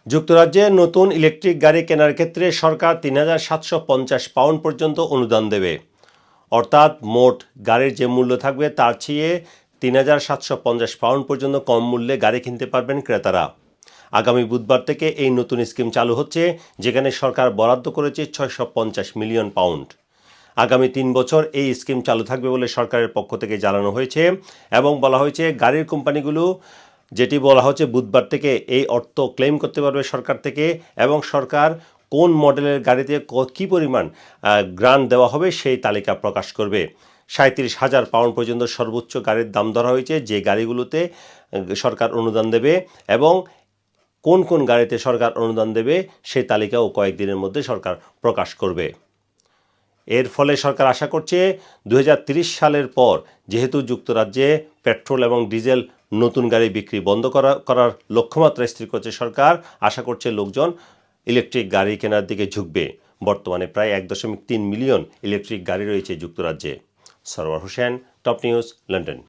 যুক্তরাজ্যে নতুন ইলেকট্রিক গাড়ি কেনার ক্ষেত্রে সরকার ৩,৭৫০ পাউন্ড পর্যন্ত অনুদান দেবে। অর্থাৎ মোট গাড়ির যে মূল্য থাকবে তার চেয়ে ৩,৭৫০ পাউন্ড পর্যন্ত কম মূল্যে গাড়ি কিনতে পারবেন ক্রেতারা। আগামী বুধবার থেকে এই নতুন স্কিম চালু হচ্ছে, যেখানে সরকার বরাদ্দ করেছে ৬৫০ মিলিয়ন পাউন্ড। আগামী ৩ বছর এই স্কিম চালু থাকবে বলে সরকারের পক্ষ থেকে জানানো হয়েছে এবং বলা হয়েছে গাড়ির কোম্পানিগুলো, যেটি বলা হচ্ছে বুধবার থেকে এই অর্থ ক্লেম করতে পারবে সরকার থেকে, এবং সরকার কোন মডেলের গাড়িতে কী পরিমাণ গ্রান্ট দেওয়া হবে সেই তালিকা প্রকাশ করবে। ৩৭,০০০ পাউন্ড পর্যন্ত সর্বোচ্চ গাড়ির দাম ধরা হয়েছে, যে গাড়িগুলোতে সরকার অনুদান দেবে, এবং কোন কোন গাড়িতে সরকার অনুদান দেবে সেই তালিকাও কয়েকদিনের মধ্যে সরকার প্রকাশ করবে। এর ফলে সরকার আশা করছে ২০৩০ সালের পর, যেহেতু যুক্তরাজ্যে পেট্রোল এবং ডিজেল নতুন গাড়ি বিক্রি বন্ধ করার লক্ষ্যমাত্রা স্থির করছে সরকার, আশা করছে লোকজন ইলেকট্রিক গাড়ি কেনার দিকে ঝুঁকবে। বর্তমানে প্রায় ১.৩ মিলিয়ন ইলেকট্রিক গাড়ি রয়েছে যুক্তরাজ্যে। Sarwar Hossain, top news, London.